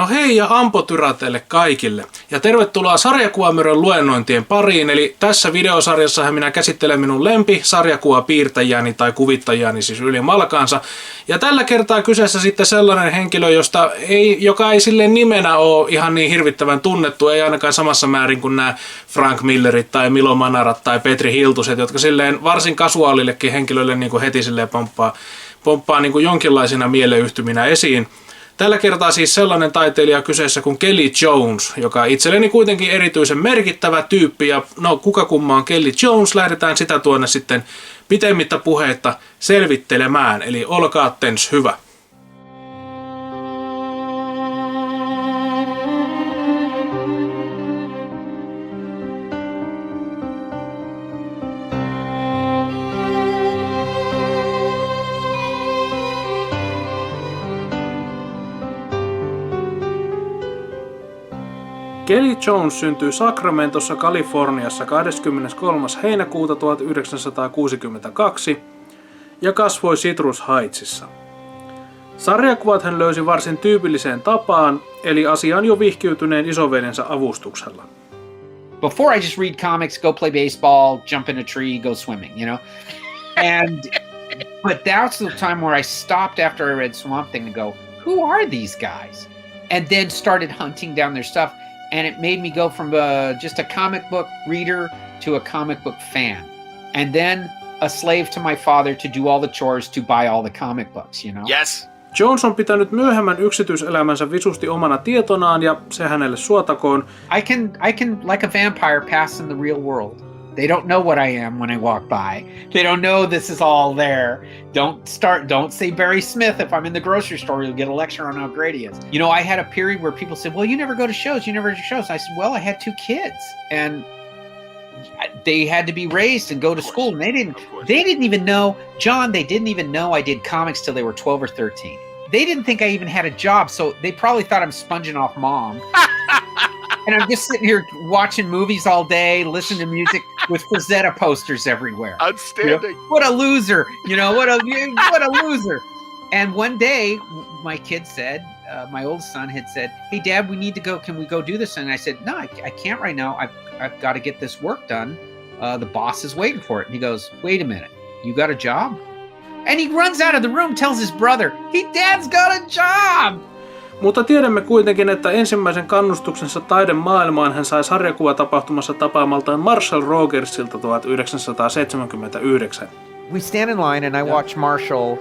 hei ja ampotyra teille kaikille. Ja tervetuloa Sarjakuvamörön luennointien pariin. Eli tässä videosarjassa minä käsittelen minun sarjakuvapiirtäjiäni tai kuvittajiani siis ylimalkaansa. Ja tällä kertaa kyseessä sitten sellainen henkilö, joka ei silleen nimenä ole ihan niin hirvittävän tunnettu, ei ainakaan samassa määrin kuin nämä Frank Millerit tai Milo Manarat tai Petri Hiltuset, jotka silleen varsin kasuaalillekin henkilöille niin kuin heti silleen pomppaa niin kuin jonkinlaisina mieleyhtyminä esiin. Tällä kertaa siis sellainen taiteilija kyseessä kuin Kelley Jones, joka itselleni kuitenkin erityisen merkittävä tyyppi. Ja no kuka kumma on Kelley Jones, lähdetään sitä tuonne sitten pitemmittä puheitta selvittelemään. Eli olkaattens hyvä. Kelley Jones syntyi Sacramentossa, Kaliforniassa 23. heinäkuuta 1962 ja kasvoi Citrus Heightsissa. Sarjakuvat hän löysi varsin tyypilliseen tapaan, eli asiaan jo vihkiytyneen isoveljensä avustuksella. Before I just read comics, go play baseball, jump in a tree, go swimming, you know? But that's the time where I stopped after I read Swamp Thing and go, who are these guys? And then started hunting down their stuff. And it made me go from just a comic book reader to a comic book fan. And then a slave to my father to do all the chores to buy all the comic books, you know? Yes! Jones on pitänyt myöhemmän yksityiselämänsä visusti omana tietonaan ja se hänelle suotakoon. I can like a vampire pass in the real world. They don't know what I am when I walk by. They don't know this is all there. Don't say Barry Smith if I'm in the grocery store. You'll get a lecture on how great he is. You know, I had a period where people said, well, you never go to shows. You never go to shows. I said, well, I had 2 kids. And they had to be raised and go to school. And they didn't even know, John, they didn't even know I did comics till they were 12 or 13. They didn't think I even had a job. So they probably thought I'm sponging off mom. And I'm just sitting here watching movies all day, listening to music with Frazetta posters everywhere. Outstanding. You know? What a loser. You know, what a loser. And one day, my kid said, my oldest son had said, hey, Dad, we need to go. Can we go do this? And I said, no, I can't right now. I've got to get this work done. The boss is waiting for it. And he goes, wait a minute. You got a job? And he runs out of the room, tells his brother, hey, Dad's got a job. Mutta tiedämme kuitenkin, että ensimmäisen kannustuksensa taidemaailmaan hän sai sarjakuvatapahtumassa tapaamaltaan Marshall Rogersilta 1979. We stand in line and I watch Marshall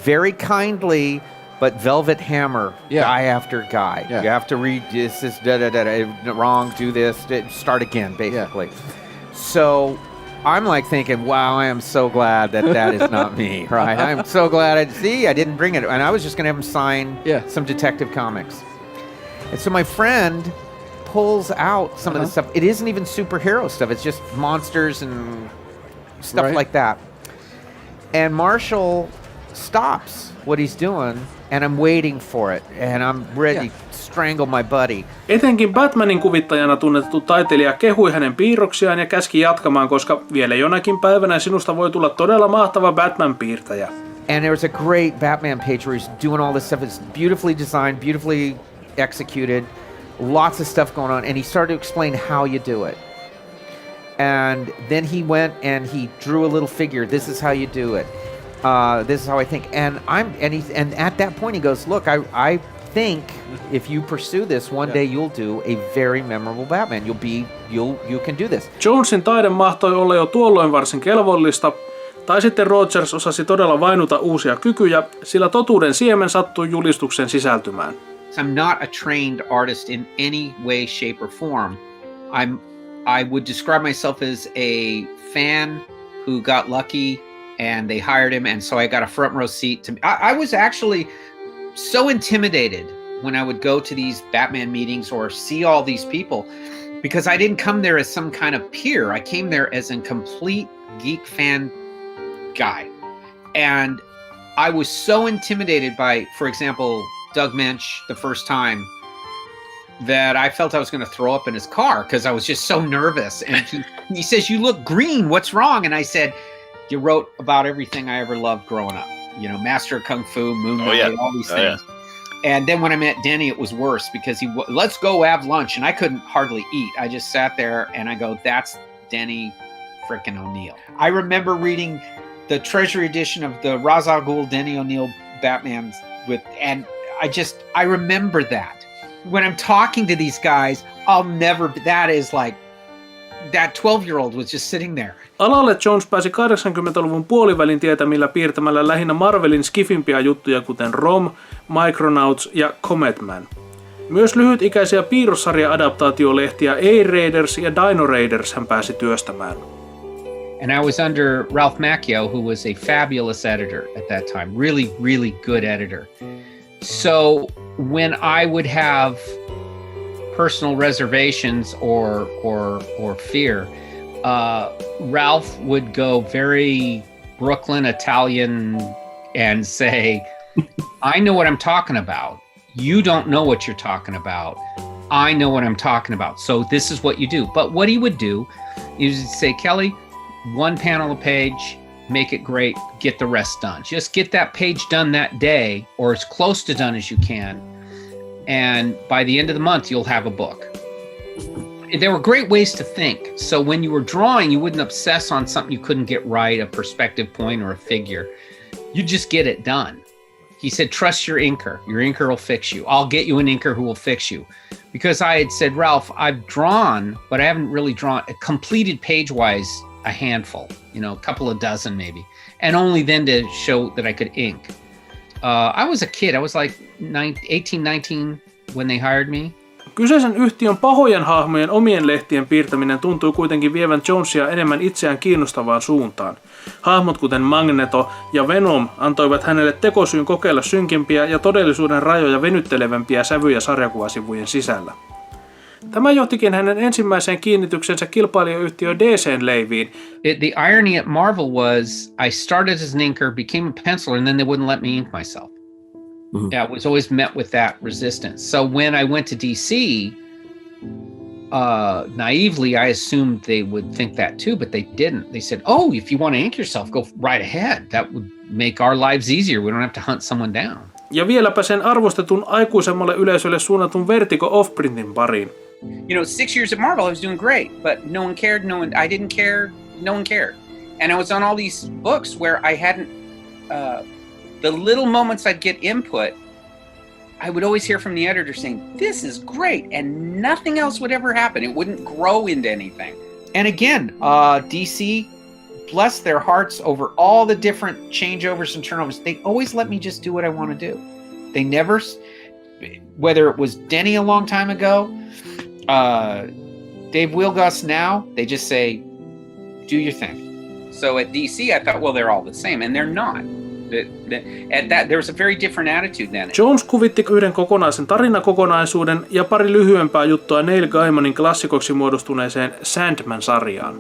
very kindly, but velvet hammer guy after guy. Yeah. You have to read this is wrong, do this, start again, basically. Yeah. So I'm like thinking, wow, I am so glad that is not me, right? I'm so glad I didn't bring it. And I was just going to have him sign some Detective Comics. And so my friend pulls out some of the stuff. It isn't even superhero stuff. It's just monsters and stuff like that. And Marshall stops what he's doing, and I'm waiting for it. And I'm ready to strangle my buddy. Etenkin Batmanin kuvittajana tunnettu taiteilija kehui hänen piirroksiaan ja käski jatkamaan, koska vielä jonakin päivänä sinusta voi tulla todella mahtava Batman-piirtäjä. And there was a great Batman page where he's doing all this stuff. It's beautifully designed, beautifully executed, lots of stuff going on. And he started to explain how you do it. And then he went and he drew a little figure. This is how you do it. This is how I think. And at that point he goes, look, I think if you pursue this one day you'll do a very memorable Batman. You can do this. Jonesin taide mahtoi olla jo tuolloin varsin kelvollista, tai sitten Rogers osasi todella vainuta uusia kykyjä, sillä totuuden siemen sattui julistuksen sisältymään. I'm not a trained artist in any way, shape or form. I would describe myself as a fan who got lucky and they hired him, and so I got a front row seat to. I was actually so intimidated when I would go to these Batman meetings or see all these people, because I didn't come there as some kind of peer. I came there as a complete geek fan guy, and I was so intimidated by, for example, Doug Mensch the first time, that I felt I was going to throw up in his car because I was just so nervous. And he says, you look green, what's wrong? And I said, you wrote about everything I ever loved growing up. You know, Master of Kung Fu, Moon Knight, all these things. And then when I met Denny, it was worse because let's go have lunch. And I couldn't hardly eat. I just sat there and I go, that's Denny frickin' O'Neill. I remember reading the Treasury edition of the Ra's al Ghul Denny O'Neill Batman and I remember that. When I'm talking to these guys, that is like, that 12-year-old was just sitting there. Alalle Jones pääsi 80-luvun puolivälin tietämillä piirtämällä lähinnä Marvelin skifimpiä juttuja kuten Rom, Micronauts ja Comet Man. Myös lyhytikäisiä piirrossarja-adaptaatiolehtiä A-Raiders ja Dino Raiders hän pääsi työstämään. And I was under Ralph Macchio, who was a fabulous editor at that time, really, really good editor. So when I would have personal reservations or fear, Ralph would go very Brooklyn Italian and say, I know what I'm talking about. You don't know what you're talking about. I know what I'm talking about. So this is what you do. But what he would do is he'd say, Kelley, one panel a page, make it great, get the rest done. Just get that page done that day or as close to done as you can. And by the end of the month, you'll have a book. There were great ways to think. So when you were drawing, you wouldn't obsess on something you couldn't get right, a perspective point or a figure. You just get it done. He said, trust your inker. Your inker will fix you. I'll get you an inker who will fix you. Because I had said, Ralph, I've drawn, but I haven't really drawn completed page-wise a handful, a couple of dozen maybe. And only then to show that I could ink. I was a kid. I was like 18, 19 when they hired me. Kyseisen yhtiön pahojen hahmojen omien lehtien piirtäminen tuntui kuitenkin vievän Jonesia enemmän itseään kiinnostavaan suuntaan. Hahmot kuten Magneto ja Venom antoivat hänelle tekosyyn kokeilla synkempiä ja todellisuuden rajoja venyttelevämpiä sävyjä sarjakuvasivujen sisällä. Tämä johtikin hänen ensimmäiseen kiinnityksensä kilpailijayhtiö DC:n leiviin. The irony at Marvel was I started as an inker, became a penciler, and then they wouldn't let me ink myself. Mm-hmm. I was always met with that resistance. So when I went to DC, naively, I assumed they would think that too, but they didn't. They said, oh, if you want to ink yourself, go right ahead. That would make our lives easier. We don't have to hunt someone down. Ja vieläpä sen arvostetun aikuisemmalle yleisölle suunnatun Vertigo Offprintin pariin. 6 years at Marvel, I was doing great, but no one cared. I didn't care. No one cared. And I was on all these books where I hadn't, the little moments I'd get input, I would always hear from the editor saying, this is great. And nothing else would ever happen. It wouldn't grow into anything. And again, DC, bless their hearts over all the different changeovers and turnovers. They always let me just do what I want to do. They never, whether it was Denny a long time ago, Dave Wielgus now, they just say, do your thing. So at DC, I thought, well, they're all the same, and they're not. At that, there was a very different attitude then. Jones kuvitti yhden kokonaisen tarinakokonaisuuden ja pari lyhyempää juttua Neil Gaimanin klassikoksi muodostuneeseen Sandman-sarjaan.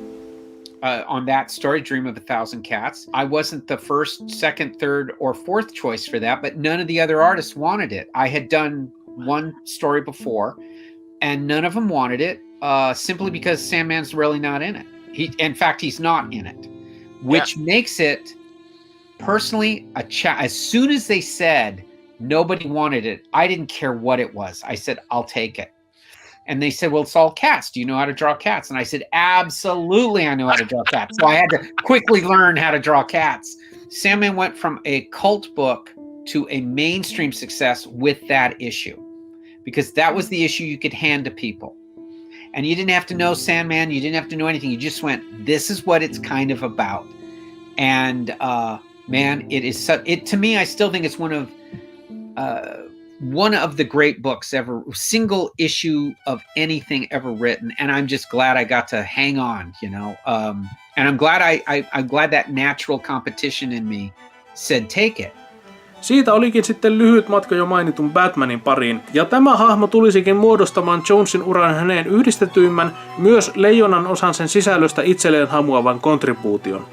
On that story, Dream of a Thousand Cats, I wasn't the first, second, third, or fourth choice for that, but none of the other artists wanted it. I had done one story before, and none of them wanted it, simply because Sandman's really not in it. In fact, he's not in it, which makes it personally as soon as they said nobody wanted it, I didn't care what it was. I said, I'll take it. And they said, well, it's all cats. Do you know how to draw cats? And I said, absolutely, I know how to draw cats. So I had to quickly learn how to draw cats. Sandman went from a cult book to a mainstream success with that issue, because that was the issue you could hand to people. And you didn't have to know Sandman. You didn't have to know anything. You just went, this is what it's kind of about. And man, it is to me, I still think it's one of the great books ever, single issue of anything ever written. And I'm just glad I got to hang on, and I'm glad I'm glad that natural competition in me said, take it. Siitä olikin sitten lyhyt matka jo mainitun Batmanin pariin, ja tämä hahmo tulisikin muodostamaan Jonesin uran häneen yhdistetyimmän, myös leijonan osan sen sisällöstä itselleen hamuavan kontribuution.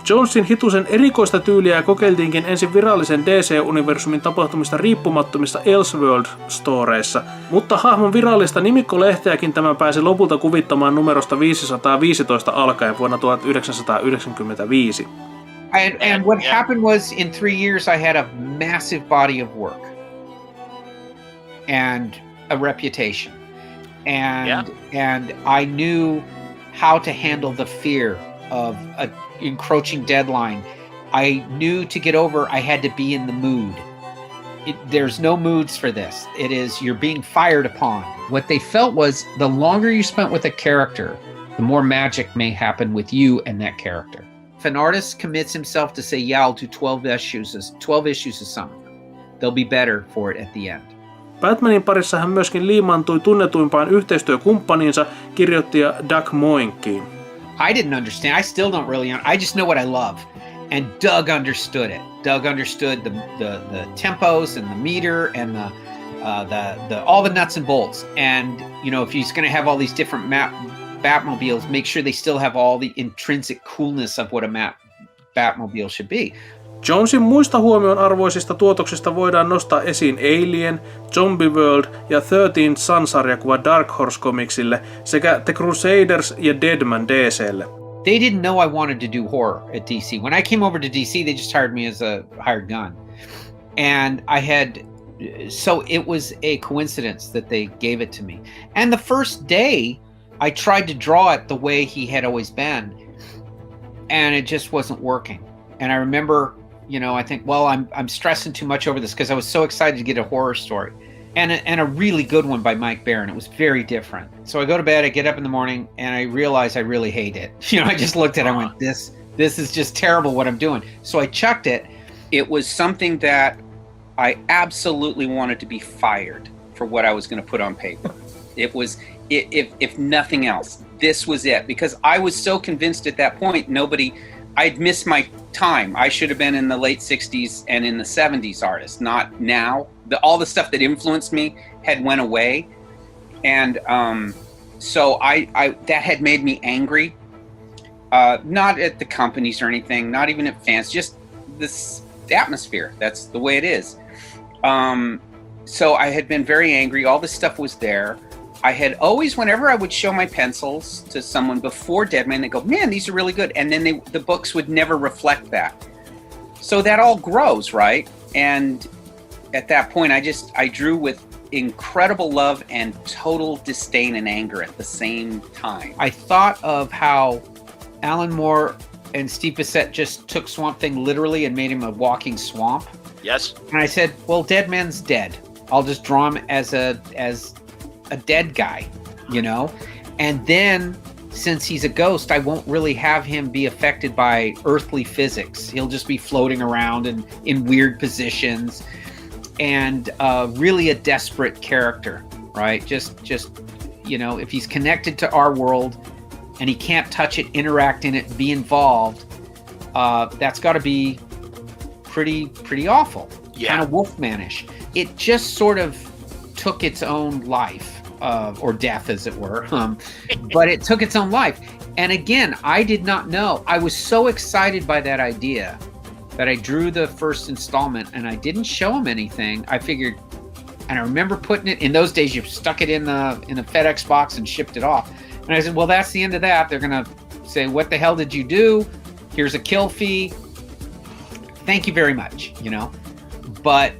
Jonesin hitusen erikoista tyyliä kokeiltiinkin ensin virallisen DC-universumin tapahtumista riippumattomissa Elseworld-storeissa, mutta hahmon virallista nimikkolehteäkin tämä pääsi lopulta kuvittamaan numerosta 515 alkaen vuonna 1995. And what happened was, in 3 years, I had a massive body of work. and a reputation. And I knew how to handle the fear of an encroaching deadline. I knew to get over, I had to be in the mood. There's no moods for this. It is, you're being fired upon. What they felt was the longer you spent with a character, the more magic may happen with you and that character. If an artist commits himself to say, yeah, I'll do 12 issues of something, they'll be better for it at the end. Batmanin parissa hän myöskin liimantui tunnetuimpaan yhteistyökumppaniinsa, kirjoittaja Doug Moenkiin. I didn't understand. I still don't really. I just know what I love. And Doug understood it. Doug understood the tempos and the meter and the all the nuts and bolts. And if he's going to have all these different Batmobiles, make sure they still have all the intrinsic coolness of what a Batmobile should be. Jonesin muista huomionarvoisista tuotoksista voidaan nostaa esiin Alien, Zombie World ja 13th Sun-sarjakuva Dark Horse Comicsille sekä The Crusaders ja Deadman DClle. They didn't know I wanted to do horror at DC. When I came over to DC, they just hired me as a hired gun. And so it was a coincidence that they gave it to me. And the first day, I tried to draw it the way he had always been, and it just wasn't working. And I remember, I think, well, I'm stressing too much over this because I was so excited to get a horror story. And a really good one by Mike Baron. It was very different. So I go to bed, I get up in the morning, and I realize I really hate it. I just looked at it and I went, this is just terrible what I'm doing. So I chucked it. It was something that I absolutely wanted to be fired for what I was going to put on paper. It was, if nothing else, this was it. Because I was so convinced at that point, I'd missed my time. I should have been in the late 60s and in the 70s artist, not now. All the stuff that influenced me had went away. And so I that had made me angry. Not at the companies or anything, not even at fans, just this atmosphere. That's the way it is. So I had been very angry. All this stuff was there. I had always, whenever I would show my pencils to someone before Deadman, they'd go, man, these are really good. And then the books would never reflect that. So that all grows, right? And at that point, I drew with incredible love and total disdain and anger at the same time. I thought of how Alan Moore and Steve Bissette just took Swamp Thing literally and made him a walking swamp. Yes. And I said, well, Deadman's dead. I'll just draw him as a dead guy, And then, since he's a ghost, I won't really have him be affected by earthly physics. He'll just be floating around and in weird positions, and really a desperate character, right? Just if he's connected to our world and he can't touch it, interact in it, be involved, that's got to be pretty awful. Yeah. Kind of Wolfmanish. It just sort of took its own life. Or death, as it were. But it took its own life. And again, I did not know. I was so excited by that idea that I drew the first installment and I didn't show him anything. I figured, and I remember putting it, in those days you stuck it in a FedEx box and shipped it off. And I said, well, that's the end of that. They're going to say, what the hell did you do? Here's a kill fee. Thank you very much, But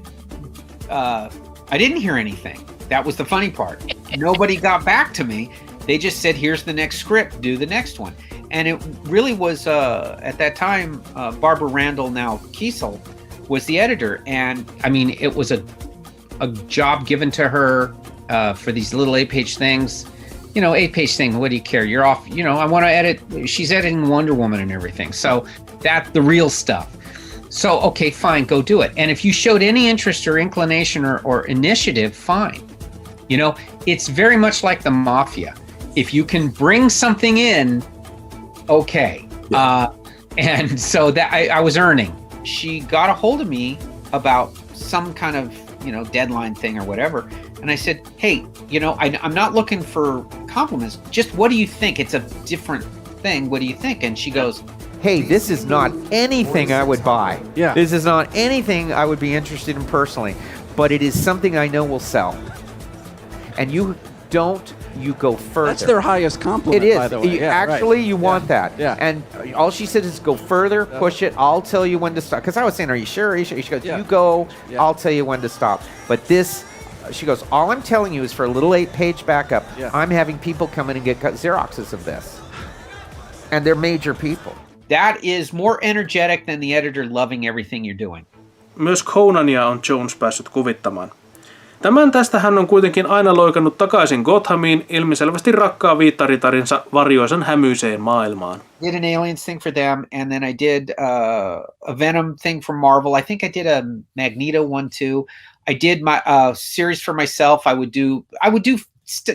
I didn't hear anything. That was the funny part. Nobody got back to me. They just said, here's the next script, do the next one. And it really was, at that time, Barbara Randall, now Kiesel, was the editor. And it was a job given to her for these little 8-page things. 8-page thing, what do you care? You're off, I want to edit. She's editing Wonder Woman and everything. So that's the real stuff. So, okay, fine, go do it. And if you showed any interest or inclination or initiative, fine. It's very much like the mafia. If you can bring something in, okay. And so that I was earning. She got a hold of me about some kind of, deadline thing or whatever. And I said, hey, I'm not looking for compliments. Just what do you think? It's a different thing. What do you think? And she goes, hey, this is not anything I would buy. Yeah. This is not anything I would be interested in personally, but it is something I know will sell. And you go further. That's their highest compliment, it is. By the way. You want that. Yeah. And all she said is go further, push it. I'll tell you when to stop. Because I was saying, are you sure? She goes, Yeah. you go. Yeah. I'll tell you when to stop. But this, she goes, all I'm telling you is for a little 8-page backup, I'm having people come in and get Xeroxes of this. And they're major people. That is more energetic than the editor loving everything you're doing. Myös Conania on Jones päässyt kuvittamaan. Tämän tästä hän on kuitenkin aina loikannut takaisin Gothamiin ilmiselvästi rakkaan viittaritarinsa varjoisan hämyiseen maailmaan. Did an Aliens thing for them, and then I did a Venom thing for Marvel. I think I did a Magneto one too. I did my series for myself. I would do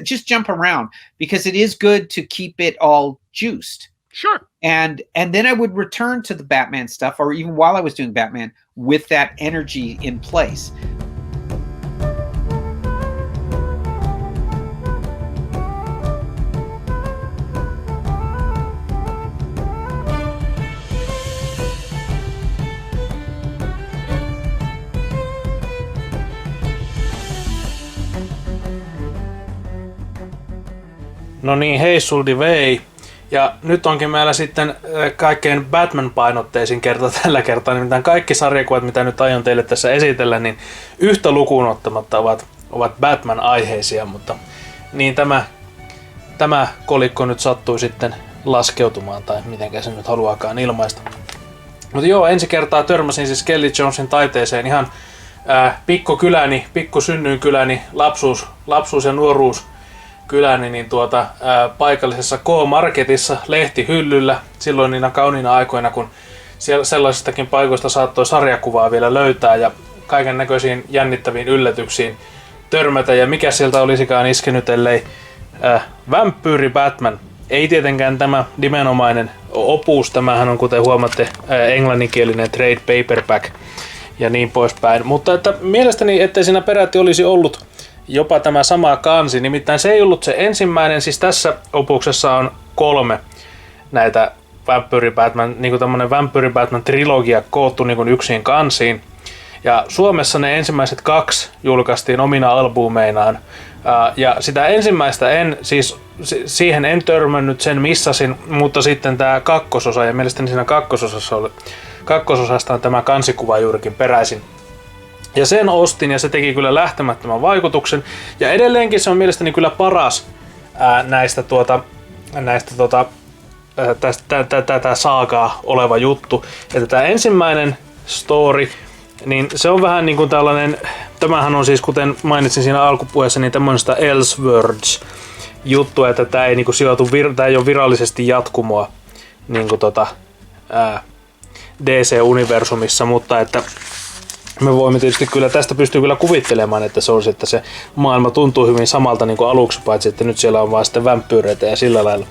just jump around because it is good to keep it all juiced. Sure. And then I would return to the Batman stuff, or even while I was doing Batman, with that energy in place. No niin, hei suldi vei. Ja nyt onkin meillä sitten kaikkein Batman-painotteisin kerta tällä kertaa. Nimittäin kaikki sarjakuvat, mitä nyt aion teille tässä esitellä, niin yhtä lukuun ottamatta ovat Batman-aiheisia. Mutta niin tämä kolikko nyt sattui sitten laskeutumaan, tai mitenkä se nyt haluaakaan ilmaista. Mutta joo, ensi kertaa törmäsin siis Kelley Jonesin taiteeseen ihan pikkukyläni, pikkusynnynkyläni, lapsuus ja nuoruus kyläni niin paikallisessa K-marketissa lehtihyllyllä silloin niinä kauniina aikoina, kun siellä sellaisistakin paikoista saattoi sarjakuvaa vielä löytää ja kaiken näköisiin jännittäviin yllätyksiin törmätä. Ja mikä sieltä olisikaan iskenyt, ellei Vampyyri Batman. Ei tietenkään tämä nimenomainen opus, tämähän on kuten huomaatte englanninkielinen trade paperback ja niin poispäin. Mutta että mielestäni, ettei siinä peräti olisi ollut jopa tämä sama kansi, nimittäin se ei ollut se ensimmäinen, siis tässä opuksessa on 3 näitä Vampyyri Batman, niin kuin tämmönen Vampyyri Batman trilogia koottu niin kuin yksin kansiin. Ja Suomessa ne ensimmäiset 2 julkaistiin omina albumeinaan. Ja sitä ensimmäistä siihen en törmännyt, sen missasin, mutta sitten tämä kakkososa, ja mielestäni siinä kakkososasta on tämä kansikuva juurikin peräisin. Ja sen ostin ja se teki kyllä lähtemättömän vaikutuksen. Ja edelleenkin se on mielestäni kyllä paras tätä saagaa oleva juttu. Että tämä ensimmäinen story, niin se on vähän niin kuin tällainen, tämähän on siis kuten mainitsin siinä alkupuheessa, niin tämmöistä Elseworlds juttu, että tämä ei niinku sijoitu, tämä ei ole virallisesti jatkumoa niin kuin DC-universumissa, mutta että me voimme tietysti kyllä, tästä pystyy kyllä kuvittelemaan, että se olisi, että se maailma tuntuu hyvin samalta niin kuin aluksi, paitsi että nyt siellä on vaan sitten vampyyreitä ja sillä lailla.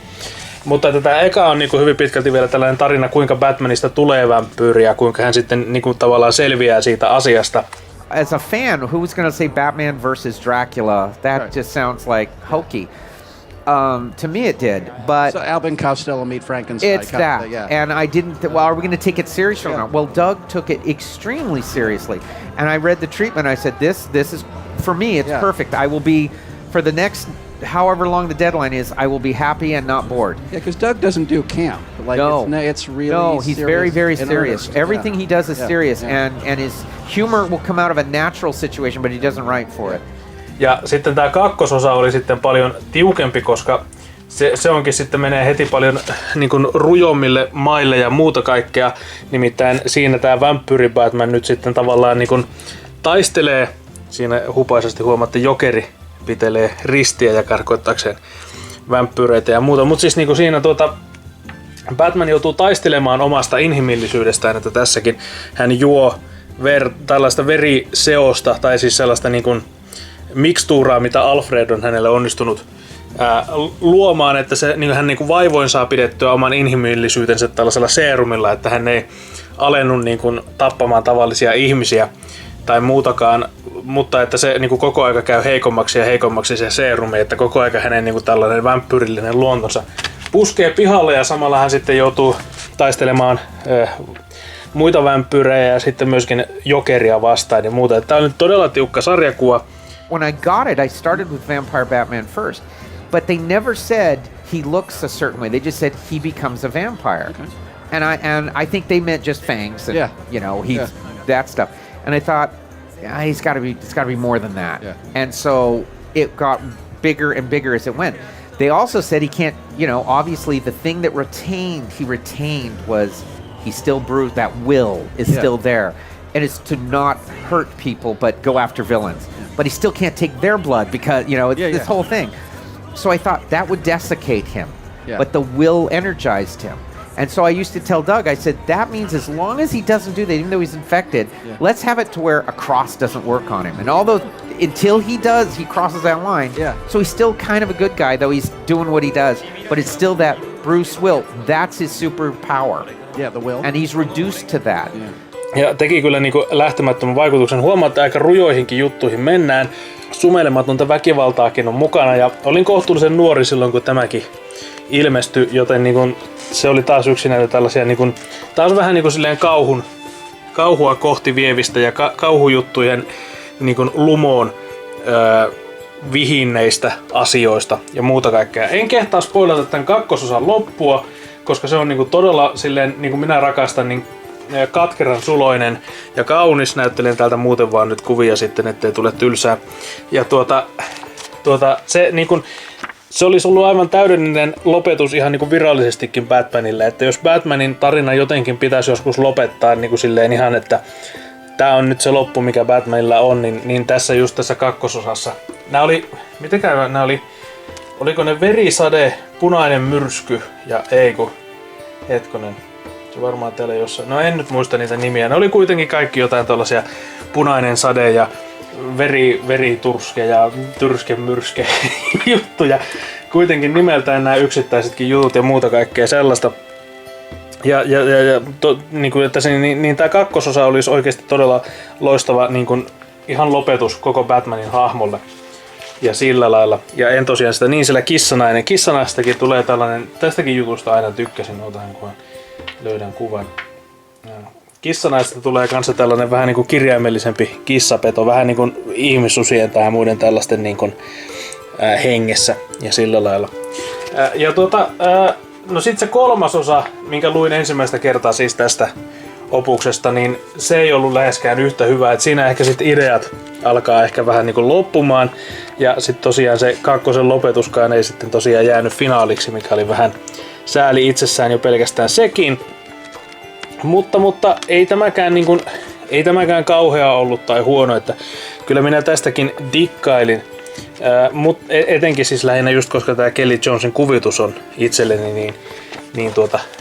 Mutta että tämä eka on niin kuin hyvin pitkälti vielä tällainen tarina, kuinka Batmanista tulee vampyyri ja kuinka hän sitten niin kuin tavallaan selviää siitä asiasta. As a fan, who was going to say Batman versus Dracula? That just sounds like hokey. To me it did, but so Albin Costello meet Frankenstein. It's that, and I didn't. Well, are we going to take it seriously or not? Well, Doug took it extremely seriously, and I read the treatment. I said, "This is for me. It's perfect. I will be for the next however long the deadline is. I will be happy and not bored." Yeah, because Doug doesn't do camp. Like, no, it's really he's very serious. Everything he does is serious, and his humor will come out of a natural situation, but he doesn't write for it. Ja sitten tämä kakkososa oli sitten paljon tiukempi, koska se onkin sitten menee heti paljon niin kuin rujommille maille ja muuta kaikkea. Nimittäin siinä tämä Vampyyri Batman nyt sitten tavallaan niin kuin taistelee, siinä hupaisesti huomaatte jokeri pitelee ristiä ja karkoittaakseen vampyyreitä ja muuta. Mutta siis niin kuin siinä Batman joutuu taistelemaan omasta inhimillisyydestään, että tässäkin hän juo tällaista veriseosta tai siis sellaista niin kuin mikstuuraa, mitä Alfred on hänelle onnistunut luomaan, että se, niin hän niin kuin vaivoin saa pidettyä oman inhimillisyytensä tällaisella seerumilla, että hän ei alennu niin kuin tappamaan tavallisia ihmisiä tai muutakaan, mutta että se niin kuin koko aika käy heikommaksi ja heikommaksi se seerumi, että koko aika hänen niin kuin tällainen vampyyrillinen luontonsa puskee pihalle ja samalla hän sitten joutuu taistelemaan muita vampyyrejä ja sitten myöskin jokeria vastaan ja muuta. Tämä on nyt todella tiukka sarjakuva. When I got it, I started with Vampire Batman first, but they never said he looks a certain way. They just said he becomes a vampire. Okay. And I think they meant just fangs and you know, he's that stuff. And I thought it's got to be more than that. Yeah. And so it got bigger and bigger as it went. They also said he can't, obviously the thing that he retained was he still bruised, that will is still there. And it's to not hurt people, but go after villains. Yeah. But he still can't take their blood because, it's this whole thing. So I thought that would desiccate him. Yeah. But the will energized him. And so I used to tell Doug, I said, that means as long as he doesn't do that, even though he's infected, let's have it to where a cross doesn't work on him. And until he does, he crosses that line. Yeah. So he's still kind of a good guy, though he's doing what he does. But it's still that Bruce will. That's his superpower. Yeah, the will. And he's reduced to that. Yeah. Ja teki kyllä niinku lähtemättömän vaikutuksen. Huomaa, että aika rujoihinkin juttuihin mennään. Sumeilematonta väkivaltaakin on mukana. Ja olin kohtuullisen nuori silloin, kun tämäkin ilmestyi, joten niinku, se oli taas yksi näitä tällaisia niinku, taas vähän niinku silleen kauhua kohti vievistä ja kauhujuttujen niinku lumoon vihinneistä asioista ja muuta kaikkea. En kehtaa spoilata tämän kakkososan loppua, koska se on niinku todella silleen, niinku minä rakastan, niin katkeran suloinen ja kaunis. Näyttelen täältä muuten vaan nyt kuvia sitten, ettei tule tylsää. Ja se niinku, se olisi ollut aivan täydellinen lopetus ihan niinku virallisestikin Batmanille, että jos Batmanin tarina jotenkin pitäisi joskus lopettaa niinku silleen ihan, että tää on nyt se loppu mikä Batmanilla on, niin tässä just tässä kakkososassa. Oliko ne verisade, punainen myrsky ja hetkonen. Se varmaan teillä jossain. No en nyt muista niitä nimiä. Ne oli kuitenkin kaikki jotain tällaisia punainen sade ja veriturske ja tyrske juttuja. Kuitenkin nimeltään nämä yksittäisetkin jutut ja muuta kaikkea sellaista. Niin tämä kakkososa olisi oikeasti todella loistava niin kuin ihan lopetus koko Batmanin hahmolle. Ja sillä lailla. Ja en tosiaan sitä niin sillä kissanainen. Kissanaistakin tulee tällainen, tästäkin jutusta aina tykkäsin, otahan kunhan löydän kuvan. Kissanaista tulee kanssa tällainen vähän niin kuin kirjaimellisempi kissapeto, vähän niin kuin ihmissusien tai muiden tällaisten niin kuin, hengessä ja sillä lailla. No sit se kolmasosa, minkä luin ensimmäistä kertaa siis tästä opuksesta, niin se ei ollut läheskään yhtä hyvä, että siinä ehkä sit ideat alkaa ehkä vähän niin kuin loppumaan ja sit tosiaan se kakkosen lopetuskaan ei sitten tosiaan jäänyt finaaliksi, mikä oli vähän sääli itsessään jo pelkästään sekin. Mutta ei tämäkään kauhea ollut tai huono, että kyllä minä tästäkin dikkailin. Mutta etenkin siis lähinnä just koska tämä Kelly Jonesin kuvitus on itselleni niin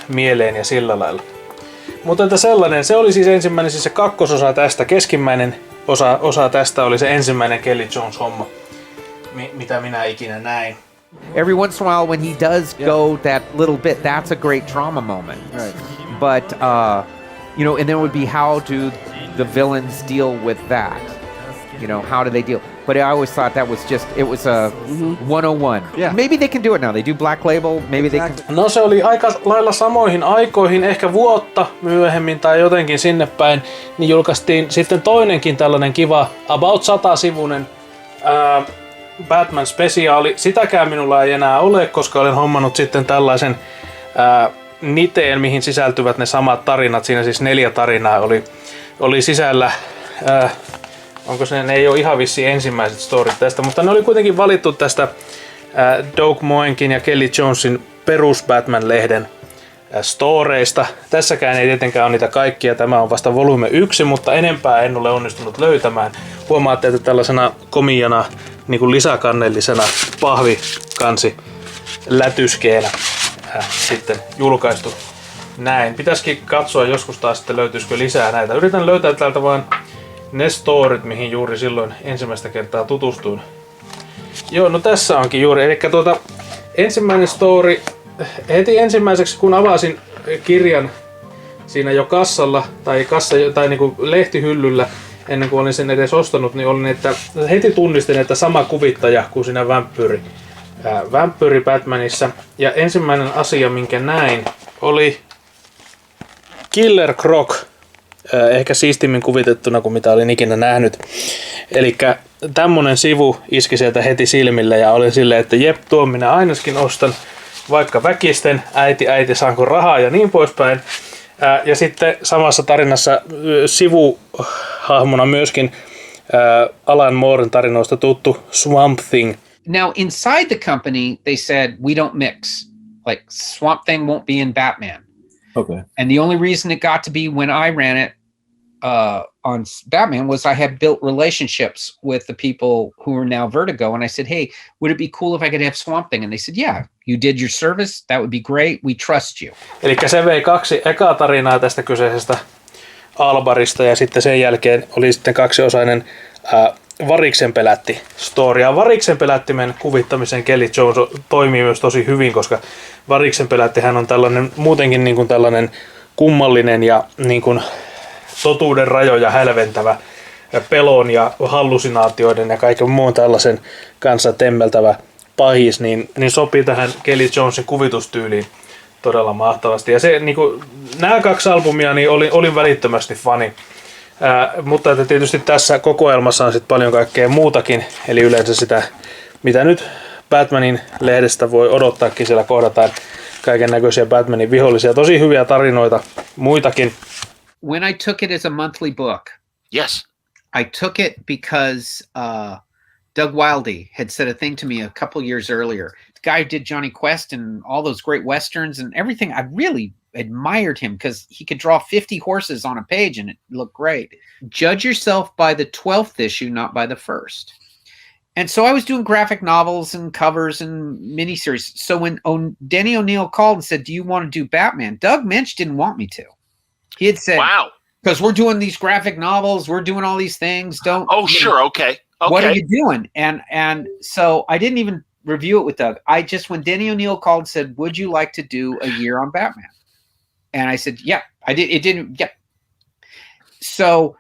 mieleen ja sillä lailla. Mutta että sellainen, se oli siis ensimmäinen, siis se kakkososa tästä, keskimmäinen osa tästä oli se ensimmäinen Kelly Jones homma, mitä minä ikinä näin. Every once in a while when he does go that little bit, that's a great drama moment. Right. But, and then it would be how do the villains deal with that? How do they deal? But I always thought that was it was a 101. Yeah. Maybe they can do it now. They do Black Label. Maybe they can. No se oli aika lailla samoihin aikoihin, ehkä vuotta myöhemmin tai jotenkin sinne päin, niin julkaistiin sitten toinenkin tällainen kiva, about 100-sivuinen Batman-spesiaali. Sitäkään minulla ei enää ole, koska olen hommannut sitten tällaisen niteen, mihin sisältyvät ne samat tarinat. Siinä siis 4 tarinaa oli sisällä. Onko ne ei ole ihan vissiin ensimmäiset storit tästä, mutta ne oli kuitenkin valittu tästä Doug Moenkin ja Kelly Jonesin perus Batman-lehden storeista. Tässäkään ei tietenkään ole niitä kaikkia, tämä on vasta volume 1, mutta enempää en ole onnistunut löytämään. Huomaatte, että tällaisena komiana niin kuin lisäkannellisena pahvikansi lätyskeenä sitten julkaistu näin. Pitäisikin katsoa joskus taas, että löytyisikö lisää näitä. Yritän löytää täältä vaan ne storit, mihin juuri silloin ensimmäistä kertaa tutustuin. Joo, no tässä onkin juuri. Eli ensimmäinen story, heti ensimmäiseksi kun avasin kirjan siinä jo kassalla tai niinku lehtihyllyllä, ennen kuin olin sen edes ostanut, niin olin, että heti tunnistin, että sama kuvittaja kuin siinä vampyyri Batmanissa. Ja ensimmäinen asia, minkä näin, oli Killer Croc. Ehkä siistimmin kuvitettuna kuin mitä olin ikinä nähnyt. Elikkä tämmönen sivu iski sieltä heti silmille ja olin silleen, että jep, tuon minä ainakin ostan, vaikka väkisten, äiti saanko rahaa ja niin poispäin. Ja sitten samassa tarinassa sivuhahmona myöskin Alan Mooren tarinoista tuttu Swamp Thing. Now, inside the company, they said, we don't mix. Like, Swamp Thing won't be in Batman. Okay. And the only reason it got to be when I ran it on Batman was I had built relationships with the people who are now Vertigo. And I said, hey, would it be cool if I could have Swamp Thing? And they said, yeah, you did your service. That would be great. We trust you. Eli se vei 2 ekaa tarinaa tästä kyseisestä Albarista ja sitten sen jälkeen oli sitten 2-osainen variksenpelätti story. Ja variksenpelättimen kuvittamisen Kelley Jones toimii myös tosi hyvin, koska variksenpelättihän on tällainen muutenkin niin kuin tällainen kummallinen ja niin kuin totuuden rajoja hälventävä, pelon ja hallusinaatioiden ja kaiken muun tällaisen kanssa temmeltävä pahis, niin sopii tähän Kelley Jonesin kuvitustyyliin todella mahtavasti. Ja se, niin kuin, nämä 2 albumia niin olin välittömästi fani. Mutta että tietysti tässä kokoelmassa on sit paljon kaikkea muutakin, eli yleensä sitä, mitä nyt Batmanin lehdestä voi odottaakin, siellä kohdataan kaiken näköisiä Batmanin vihollisia, tosi hyviä tarinoita, muitakin. When I took it as a monthly book, yes, I took it because Doug Wildey had said a thing to me a couple years earlier. The guy who did Johnny Quest and all those great westerns and everything, I really admired him because he could draw 50 horses on a page and it looked great. Judge yourself by the 12th issue, not by the first. And so I was doing graphic novels and covers and miniseries. So when Denny O'Neil called and said, do you want to do Batman? Doug Mensch didn't want me to. He had said, wow, because we're doing these graphic novels, we're doing all these things. Don't. Oh, sure. Okay. What are you doing? And so I didn't even review it with Doug. I just, when Denny O'Neil called and said, would you like to do a year on Batman? And I said, yeah, I did. It didn't. Yeah. So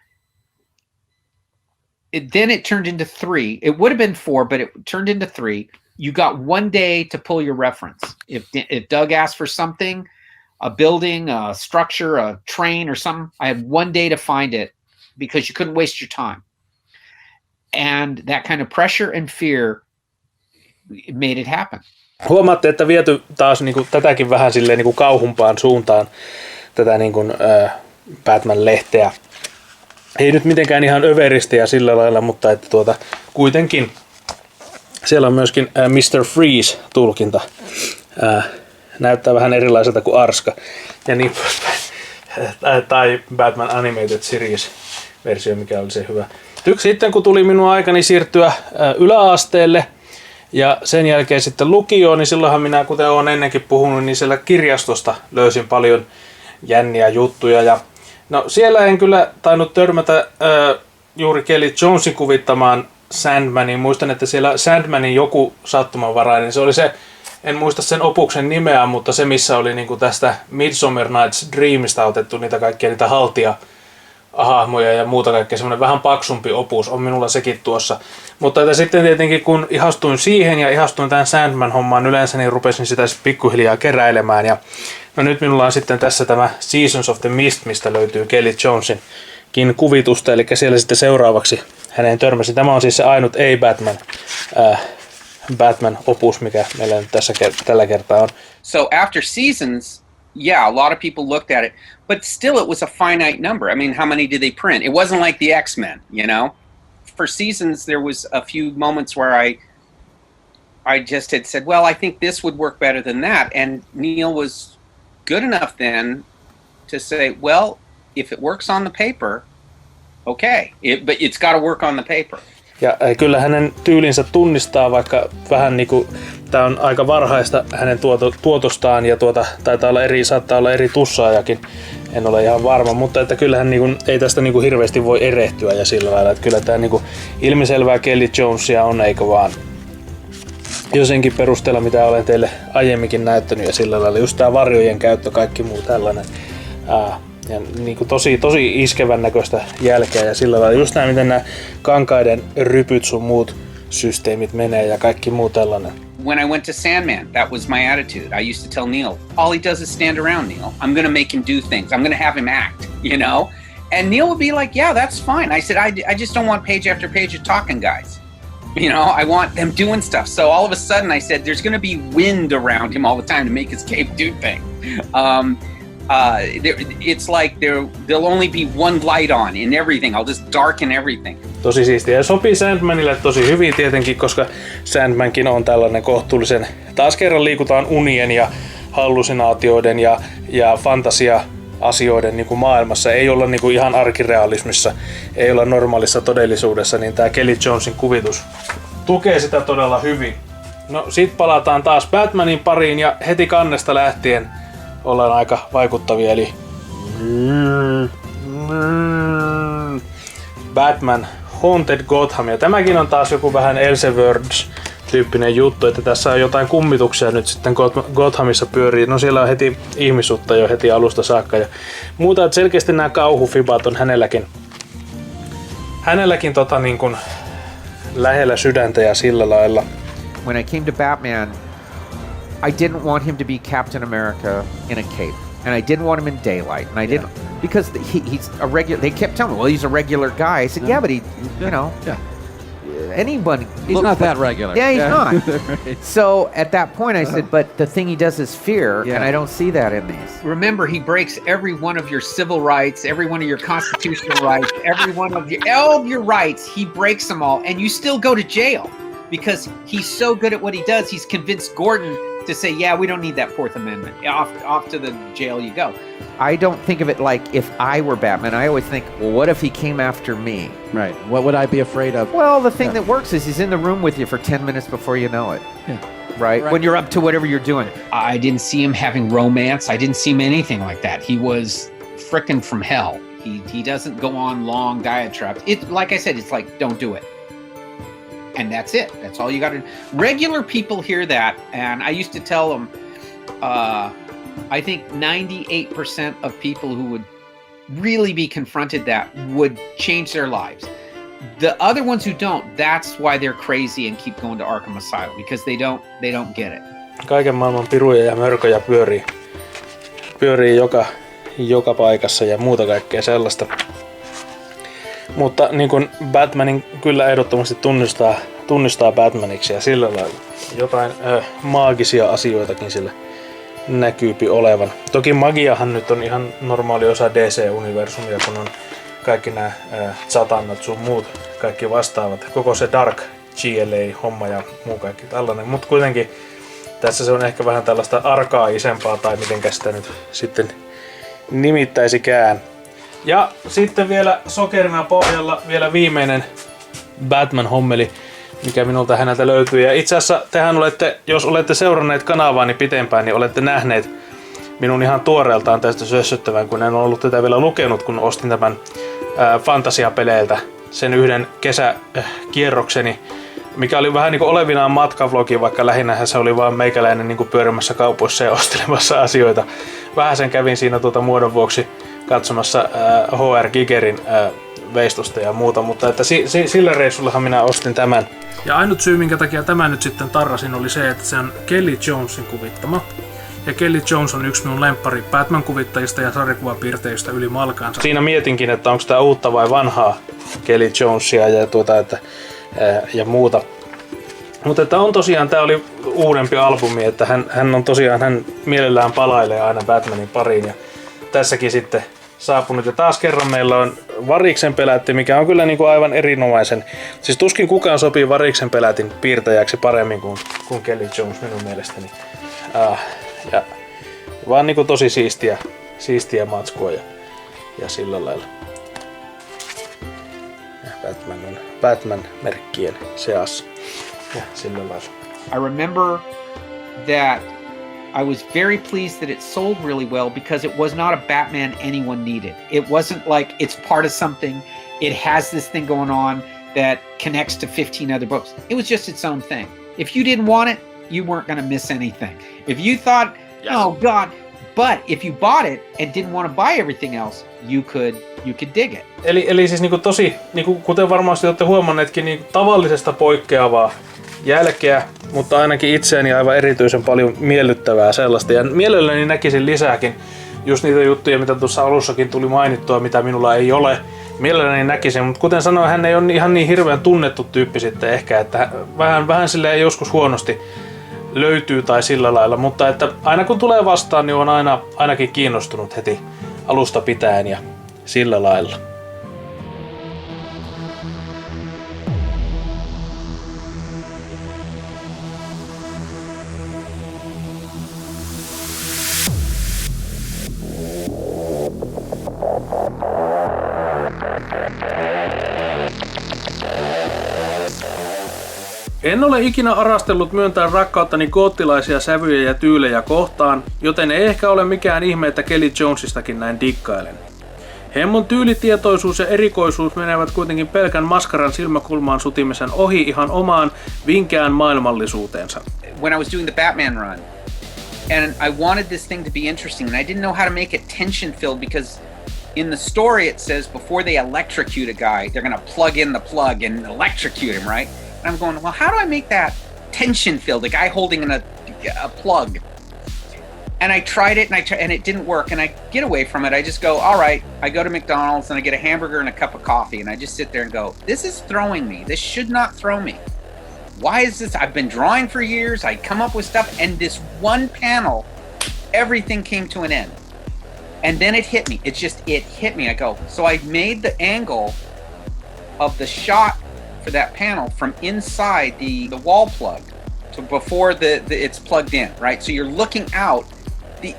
then it turned into 3. It would have been 4, but it turned into 3. You got 1 day to pull your reference. If Doug asked for something, a building, a structure, a train or something, I had 1 day to find it because you couldn't waste your time. And that kind of pressure and fear made it happen. Huomaatte, että viety taas niin kuin, tätäkin vähän silleen niin kuin kauhumpaan suuntaan, tätä niin kuin, Batman-lehteä. Ei nyt mitenkään ihan överisti ja sillä lailla, mutta että kuitenkin siellä on myöskin Mr. Freeze-tulkinta. Näyttää vähän erilaiselta kuin Arska. Ja niin, tai Batman Animated Series-versio, mikä oli se hyvä. Sitten kun tuli minun aikani siirtyä yläasteelle ja sen jälkeen sitten lukioon, niin silloinhan minä, kuten olen ennenkin puhunut, niin siellä kirjastosta löysin paljon jänniä juttuja. Ja no siellä en kyllä tainnut törmätä juuri Kelley Jonesin kuvittamaan Sandmanin. Muistan, että siellä Sandmanin joku sattumanvarainen, se oli se, en muista sen opuksen nimeä, mutta se missä oli niinku tästä Midsummer Night's Dreamista otettu niitä kaikkia niitä hahmoja ja muuta kaikkea, semmoinen vähän paksumpi opus on minulla sekin tuossa. Mutta että sitten tietenkin kun ihastuin siihen ja ihastuin tämän Sandman-hommaan yleensä, niin rupesin sitä pikkuhiljaa keräilemään. Ja no nyt minulla on sitten tässä tämä Seasons of the Mist, mistä löytyy Kelley Jonesinkin kuvitusta, eli siellä sitten seuraavaksi hänen törmäsin. Tämä on siis se ainut Batman-opus, mikä meillä nyt tässä tällä kertaa on. So after Seasons, yeah, a lot of people looked at it, but still it was a finite number. I mean, how many did they print? It wasn't like the X-Men, you know? For Seasons, there was a few moments where I just had said, well, I think this would work better than that. And Neil was good enough then to say, well, if it works on the paper, okay, but it's got to work on the paper. Ja kyllä hänen tyylinsä tunnistaa, vaikka vähän niinku tää on aika varhaista hänen tuotostaan ja saattaa olla eri tussaajakin, en ole ihan varma, mutta että kyllähän niinku, ei tästä niinku hirveästi voi erehtyä ja sillä lailla, että kyllä tää niinku ilmiselvää Kelley Jonesia on, eikö vaan jo senkin perusteella, mitä olen teille aiemminkin näyttänyt ja sillä lailla, just tää varjojen käyttö, kaikki muu tällainen. Ja niin kuin tosi iskevän näköistä jälkeä ja sillä lailla just näin, miten nämä kankaiden rypyt sun muut systeemit menee ja kaikki muu tällainen. When I went to Sandman, that was my attitude. I used to tell Neil, all he does is stand around, Neil. I'm going to make him do things. I'm going to have him act, you know? And Neil would be like, yeah, that's fine. I said, I just don't want page after page of talking guys. You know, I want them doing stuff. So all of a sudden I said, there's going to be wind around him all the time to make his cape do things. It's like there'll only be one light on in everything. I'll just darken everything. Tosi siistiä. Ja sopii Sandmanille tosi hyvin tietenkin, koska Sandmankin on tällainen kohtuullisen... Taas kerran liikutaan unien ja hallusinaatioiden ja fantasia-asioiden niin kuin maailmassa. Ei olla niin kuin ihan arkirealismissa, ei olla normaalissa todellisuudessa, niin tää Kelley Jonesin kuvitus tukee sitä todella hyvin. No sit palataan taas Batmanin pariin ja heti kannesta lähtien ollaan aika vaikuttavia, eli Batman Haunted Gotham. Ja tämäkin on taas joku vähän Elseworlds-tyyppinen juttu, että tässä on jotain kummituksia nyt sitten Gothamissa pyörii. No siellä on heti ihmisutta jo heti alusta saakka ja muuta, että selkeästi nämä kauhufibat on hänelläkin niin kuin lähellä sydäntä ja sillä lailla. When I came to Batman, I didn't want him to be Captain America in a cape, and I didn't want him in daylight, and I didn't because he's a regular. They kept telling me, "Well, he's a regular guy." I said, "Yeah, but he, you know, anyone." He's not that regular. Yeah, he's not. So at that point, I said, "But the thing he does is fear, and I don't see that in these." Remember, he breaks every one of your civil rights, every one of your constitutional rights, every one of all of your rights. He breaks them all, and you still go to jail because he's so good at what he does. He's convinced Gordon to say, "Yeah, we don't need that Fourth Amendment. Off to the jail you go." I don't think of it like if I were Batman. I always think, well, what if he came after me? Right. What would I be afraid of? Well, the thing that works is he's in the room with you for 10 minutes before you know it. Yeah. Right? When you're up to whatever you're doing. I didn't see him having romance. I didn't see him anything like that. He was frickin' from hell. He doesn't go on long diatribes. It, like I said, it's like, don't do it. And that's it. That's all you got to do. Regular people hear that, and I used to tell them, I think 98% of people who would really be confronted that would change their lives. The other ones who don't, that's why they're crazy and keep going to Arkham Asylum, because they don't get it. Kaiken maailman piruja ja mörköjä pyörii joka paikassa ja muuta kaikkea sellaista. Mutta niin kuin Batmanin kyllä ehdottomasti tunnistaa Batmaniksi ja sillä lailla jotain maagisia asioitakin sillä näkyypi olevan. Toki magiahan nyt on ihan normaali osa DC-universumia, kun on kaikki nämä satannat sun muut kaikki vastaavat. Koko se Dark GLA-homma ja muu kaikki tällainen. Mutta kuitenkin tässä se on ehkä vähän tällaista arkaisempaa tai mitenkä sitä nyt sitten nimittäisikään. Ja sitten vielä sokerina pohjalla vielä viimeinen Batman-hommeli, mikä minulta häneltä löytyy. Ja itse asiassa tehän olette, jos olette seuranneet kanavaani pitempään, niin olette nähneet minun ihan tuoreeltaan tästä sössöttävän, kun en ollut tätä vielä lukenut, kun ostin tämän fantasiapeleiltä sen yhden kesäkierrokseni, mikä oli vähän niin kuin olevinaan matkavlogi, vaikka lähinnä se oli vaan meikäläinen niin kuin pyörimässä kaupoissa ja ostelemassa asioita. Vähän sen kävin siinä muodon vuoksi katsomassa HR Gigerin veistosta ja muuta, mutta että sillä reissullahan minä ostin tämän. Ja ainut syy, minkä takia tämä nyt sitten tarrasin, oli se, että se on Kelley Jonesin kuvittama. Ja Kelley Jones on yksi minun lemppari Batman-kuvittajista ja sarjakuvapiirteistä yli malkaansa. Siinä mietinkin, että onko tämä uutta vai vanhaa Kelley Jonesia ja muuta. Mutta että on tosiaan, tämä oli uudempi albumi, että hän mielellään palailee aina Batmanin pariin. Ja tässäkin sitten saapunut. Ja taas kerran meillä on variksen pelätti, mikä on kyllä niin kuin aivan erinomaisen. Siis tuskin kukaan sopii variksen pelätin piirtäjäksi paremmin kuin Kelley Jones minun mielestäni. Ja vaan niin kuin tosi siistiä matskua ja sillä lailla. Ja Batman on Batman-merkkien seassa ja sillä lailla. I remember that I was very pleased that it sold really well because it was not a Batman anyone needed. It wasn't like it's part of something. It has this thing going on that connects to 15 other books. It was just its own thing. If you didn't want it, you weren't going to miss anything. If you thought, oh God, but if you bought it and didn't want to buy everything else, you could dig it. Eli siis niinku tosi, niinku kuten varmasti olette huomanneetkin, niin tavallisesta poikkeavaa jälkeä, mutta ainakin itseäni aivan erityisen paljon miellyttävää sellaista. Ja mielelläni näkisin lisääkin just niitä juttuja, mitä tuossa alussakin tuli mainittua, mitä minulla ei ole. Mielelläni näkisin, mutta kuten sanoin, hän ei ole ihan niin hirveän tunnettu tyyppi sitten ehkä, että vähän silleen joskus huonosti löytyy tai sillä lailla, mutta että aina kun tulee vastaan, niin on ainakin kiinnostunut heti alusta pitäen ja sillä lailla. En ole ikinä arastellut myöntää rakkauttani goottilaisia sävyjä ja tyylejä kohtaan, joten ei ehkä ole mikään ihme, että Kelly Jonesistakin näin dikkailen. Hemmon tyylitietoisuus ja erikoisuus menevät kuitenkin pelkän maskaran silmäkulmaan sutimisen ohi ihan omaan vinkeään maailmallisuuteensa. When I was doing the Batman run, and I wanted this thing to be interesting, and I didn't know how to make it tension-filled because in the story it says before they electrocute a guy, they're gonna plug in the plug and electrocute him, right? And I'm going, well, how do I make that tension-filled? A guy holding a plug. And I tried it, and it didn't work. And I get away from it. I just go, all right. I go to McDonald's and I get a hamburger and a cup of coffee, and I just sit there and go, this is throwing me. This should not throw me. Why is this? I've been drawing for years. I come up with stuff, and this one panel, everything came to an end. And then it hit me. It hit me. I go, so I made the angle of the shot for that panel from inside the wall plug to before it's plugged in, right? So you're looking out.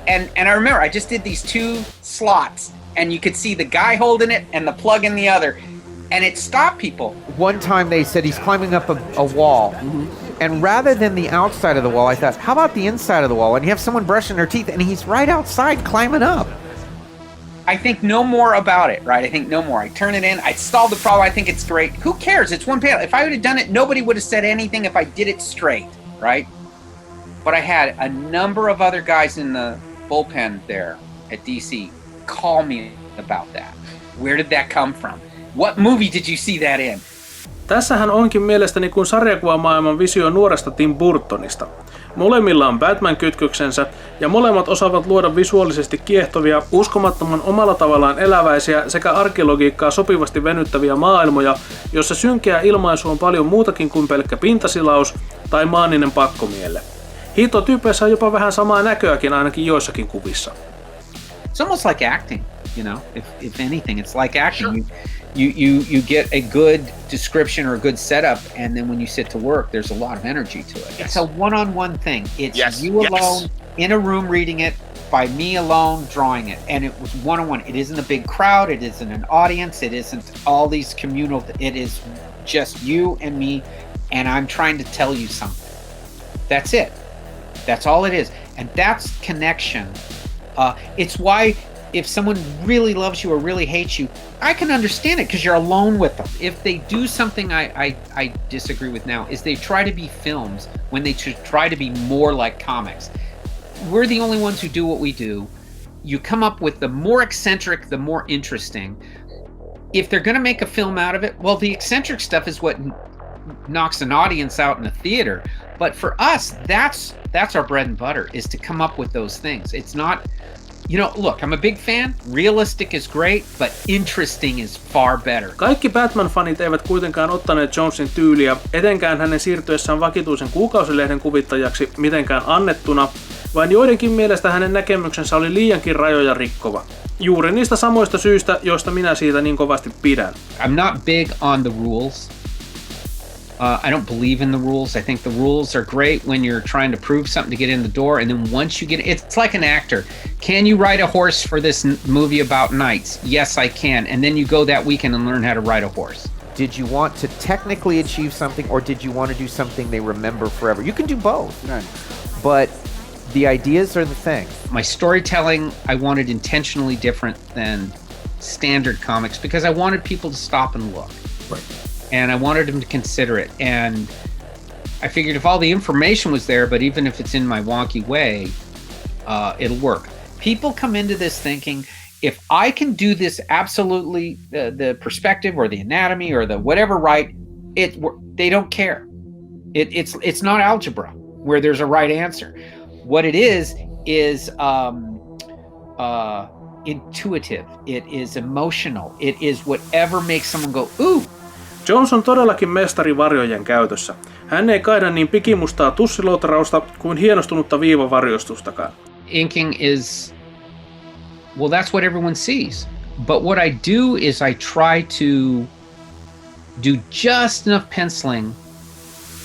And I remember I just did these two slots, and you could see the guy holding it and the plug in the other, and it stopped people. One time they said he's climbing up a wall, and rather than the outside of the wall, I thought, how about the inside of the wall? And you have someone brushing their teeth, and he's right outside climbing up. I think no more about it, right? I think no more. I turn it in, I solve the problem, I think it's great. Who cares? It's one panel. If I would have done it, nobody would have said anything if I did it straight, right? But I had a number of other guys in the bullpen there at DC call me about that. Where did that come from? What movie did you see that in? Tässähän onkin mielestäni kuin sarjakuvamaailman visio nuoresta Tim Burtonista. Molemmilla on Batman-kytköksensä ja molemmat osaavat luoda visuaalisesti kiehtovia, uskomattoman omalla tavallaan eläväisiä sekä arkeologiikkaa sopivasti venyttäviä maailmoja, jossa synkeä ilmaisu on paljon muutakin kuin pelkkä pintasilaus tai maaninen pakkomielle. Hiihtotyypeissä on jopa vähän samaa näköäkin ainakin joissakin kuvissa. It's almost like acting, you know. If anything, it's like acting. Sure. You get a good description or a good setup, and then when you sit to work, there's a lot of energy to it. Yes. It's a one-on-one thing. It's you alone in a room reading it, by me alone drawing it, and it was one-on-one. It isn't a big crowd. It isn't an audience. It isn't all these communal. It is just you and me, and I'm trying to tell you something. That's it. That's all it is, and that's connection. It's why if someone really loves you or really hates you, I can understand it because you're alone with them. If they do something I disagree with now is they try to be films when they should try to be more like comics. We're the only ones who do what we do. You come up with the more eccentric, the more interesting. If they're going to make a film out of it, well, the eccentric stuff is what knocks an audience out in a theater. But for us, that's our bread and butter, is to come up with those things. It's not, you know, look, I'm a big fan. Realistic is great, but interesting is far better. Kaikki Batman-fanit eivät kuitenkaan ottaneet Jonesin tyyliä, etenkään hänen siirtyessään vakituisen kuukausilehden kuvittajaksi mitenkään annettuna, vaan joidenkin mielestä hänen näkemyksensä oli liiankin rajoja rikkova. Juuri niistä samoista syistä, joista minä siitä niin kovasti pidän. I'm not big on the rules. I don't believe in the rules. I think the rules are great when you're trying to prove something to get in the door, and then once you get, it's like an actor. Can you ride a horse for this movie about knights? Yes, I can. And then you go that weekend and learn how to ride a horse. Did you want to technically achieve something, or did you want to do something they remember forever? You can do both. Right. But the ideas are the thing. My storytelling, I wanted intentionally different than standard comics because I wanted people to stop and look. Right. And I wanted them to consider it. And I figured if all the information was there, but even if it's in my wonky way, it'll work. People come into this thinking, if I can do this absolutely, the perspective or the anatomy or the whatever right, they don't care. It's not algebra where there's a right answer. What it is intuitive. It is emotional. It is whatever makes someone go, ooh. Jones on todellakin mestari varjojen käytössä. Hän ei kaida niin pikimustaa tussilotrausta kuin hienostunutta viivavarjostustakaan. Inking is, well, that's what everyone sees. But what I do is I try to do just enough penciling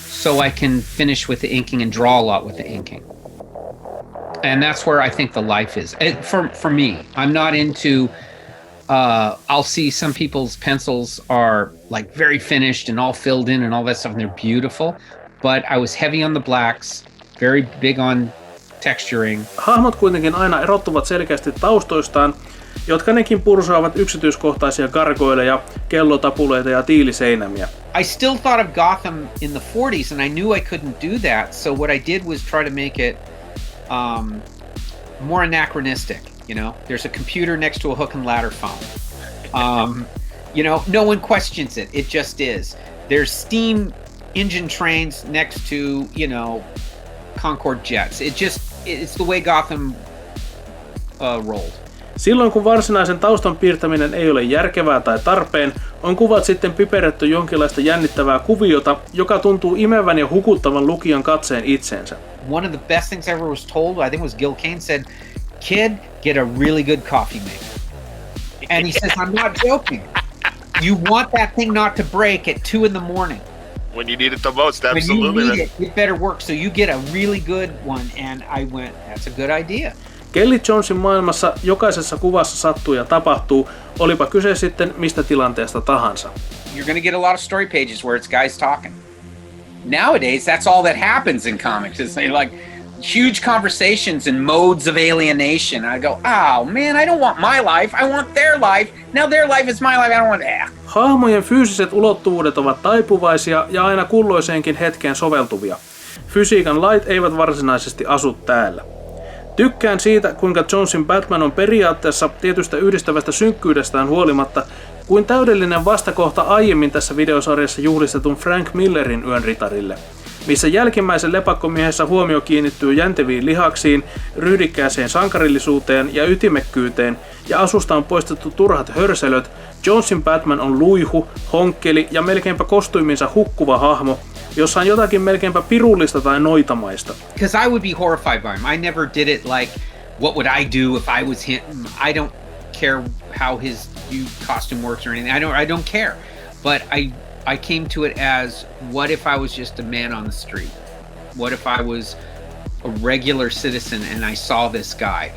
so I can finish with the inking and draw a lot with the inking. And that's where I think the life is. For me, I'm not into, I'll see some people's pencils are like very finished and all filled in and all that stuff, and they're beautiful. But I was heavy on the blacks, very big on texturing. Hahmot kuitenkin aina erottuvat selkeästi taustoistaan, jotka nekin pursuavat yksityiskohtaisia gargoileja, kellotapuleita ja tiiliseinämiä. I still thought of Gotham in the 40s, and I knew I couldn't do that. So what I did was try to make it more anachronistic. You know, there's a computer next to a hook and ladder phone. You know, no one questions it. It just is. There's steam engine trains next to, you know, Concorde jets. It's the way Gotham rolled. Silloin kun varsinaisen taustan piirtäminen ei ole järkevää tai tarpeen, on kuvat sitten piperretty jonkinlaista jännittävää kuviota, joka tuntuu imevän ja hukuttavan lukijan katseen itseensä. One of the best things I ever was told, I think it was Gil Kane, said, "Kid, get a really good coffee maker." And he says, I'm not joking. You want that thing not to break at 2 a.m. When you need it the most, absolutely. When you need it better work, so you get a really good one. And I went, that's a good idea. Kelley Jonesin maailmassa jokaisessa kuvassa sattuu ja tapahtuu, olipa kyse sitten mistä tilanteesta tahansa. You're going to get a lot of story pages where it's guys talking. Nowadays, that's all that happens in comics. It's like huge conversations and modes of alienation. I go, oh man, I don't want my life. I want their life. Now their life is my life. I don't want that. Hahmojen fyysiset ulottuvuudet ovat taipuvaisia ja aina kulloiseenkin hetkeen soveltuvia. Fysiikan lait eivät varsinaisesti asu täällä. Tykkään siitä, kuinka Jonesin Batman on periaatteessa tietystä yhdistävästä synkkyydestään huolimatta kuin täydellinen vastakohta aiemmin tässä videosarjassa juhlistetun Frank Millerin Yön ritarille, missä jälkimmäisen lepakkomiehessä huomio kiinnittyy jänteviin lihaksiin, ryhdikkääseen sankarillisuuteen ja ytimekkyyteen, ja asusta on poistettu turhat hörselöt. Jonesin Batman on luihu, honkkeli ja melkeinpä kostyйminsa hukkuva hahmo, jossa on jotakin melkeinpä pirullista tai noitamaista. Because I would be horrified by him. I never did it like, what would I do if I was him? I don't care how his new costume works or anything. I don't care. But I came to it as, what if I was just a man on the street? What if I was a regular citizen and I saw this guy?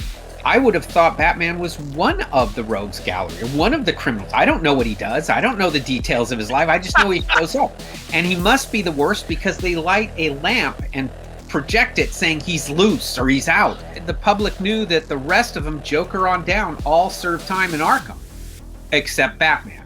I would have thought Batman was one of the rogues gallery, one of the criminals. I don't know what he does. I don't know the details of his life. I just know he shows up. And he must be the worst because they light a lamp and project it saying he's loose or he's out. The public knew that the rest of them, Joker on down, all served time in Arkham, except Batman.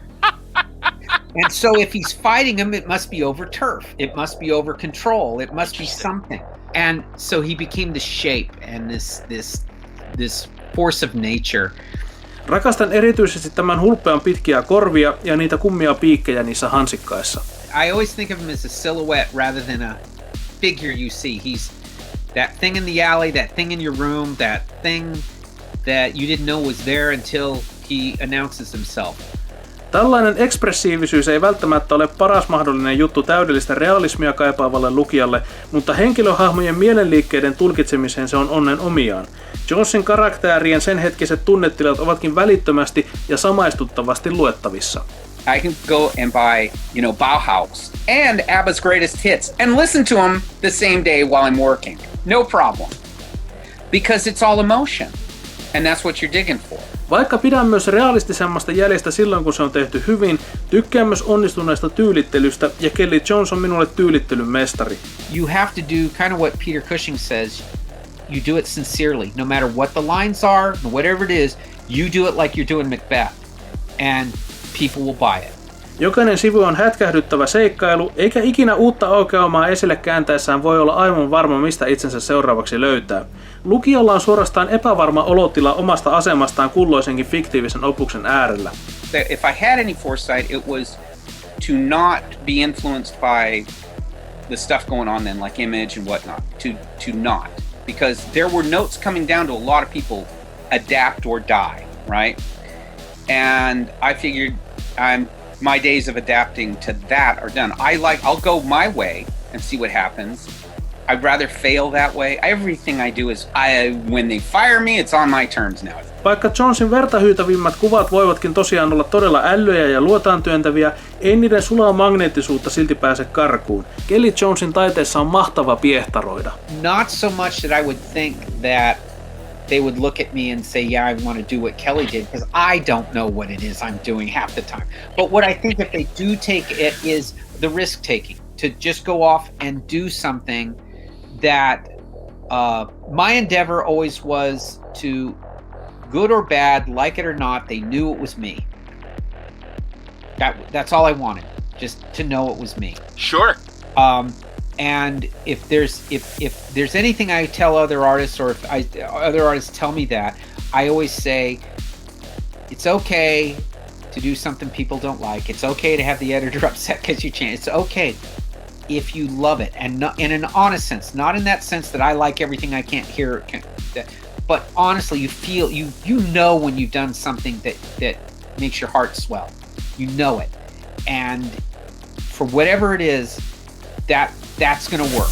And so if he's fighting him, it must be over turf. It must be over control. It must be something. And so he became the shape and this force of nature. Rakastan erityisesti tämän hulppean pitkiä korvia ja niitä kummia piikkejä niissä hansikkaissa. I always think of him as a silhouette rather than a figure you see. He's that thing in the alley, that thing in your room, that thing that you didn't know was there until he announces himself. Tällainen ekspressiivisyys ei välttämättä ole paras mahdollinen juttu täydellistä realismia kaipaavalle lukijalle, mutta henkilöhahmojen mielenliikkeiden tulkitsemiseen se on onnen omiaan. Jonesin karaktäärien sen hetkiset tunnetilat ovatkin välittömästi ja samaistuttavasti luettavissa. I can go and buy, Bauhaus and ABBA's Greatest Hits and listen to them the same day while I'm working. No problem. Because it's all emotion. And that's what you're digging for. Vaikka pidän myös realistisemmasta jäljestä silloin, kun se on tehty hyvin, tykkään myös onnistuneesta tyylittelystä, ja Kelley Jones on minulle tyylittelyn mestari. You have to do kind of what Peter Cushing says. You do it sincerely. No matter what the lines are, whatever it is, you do it like you're doing Macbeth. And people will buy it. Jokainen sivu on hätkähdyttävä seikkailu, eikä ikinä uutta aukeamaa esille kääntäessään voi olla aivan varma, mistä itsensä seuraavaksi löytää. Lukijalla on suorastaan epävarma olotila omasta asemastaan kulloisenkin fiktiivisen opuksen äärellä. If I had any foresight, it was to not be influenced by the stuff going on then, like Image and whatnot. To not. Because there were notes coming down to a lot of people, adapt or die, right? And I figured I'm my days of adapting to that are done. I'll go my way and see what happens. I'd rather fail that way. Everything I do is, when they fire me, it's on my terms now. Vaikka Jonesin vertahyytävimmät kuvat voivatkin tosiaan olla todella älyjä ja luotaan työntäviä, ei niiden sulaa magneettisuutta silti pääse karkuun. Kelley Jonesin taiteessa on mahtava piehtaroida. Not so much that I would think that they would look at me and say, yeah, I want to do what Kelley did, because I don't know what it is I'm doing half the time. But what I think if they do take it is the risk taking, to just go off and do something that my endeavor always was to, good or bad, like it or not, they knew it was me. That's all I wanted, just to know it was me. Sure. And if there's anything I tell other artists, or if other artists tell me that, I always say, it's okay to do something people don't like. It's okay to have the editor upset because you change. It's okay if you love it, and not, in an honest sense, not in that sense that I like everything I can't hear, but honestly, you feel, you know when you've done something that makes your heart swell. You know it, and for whatever it is, that's gonna work.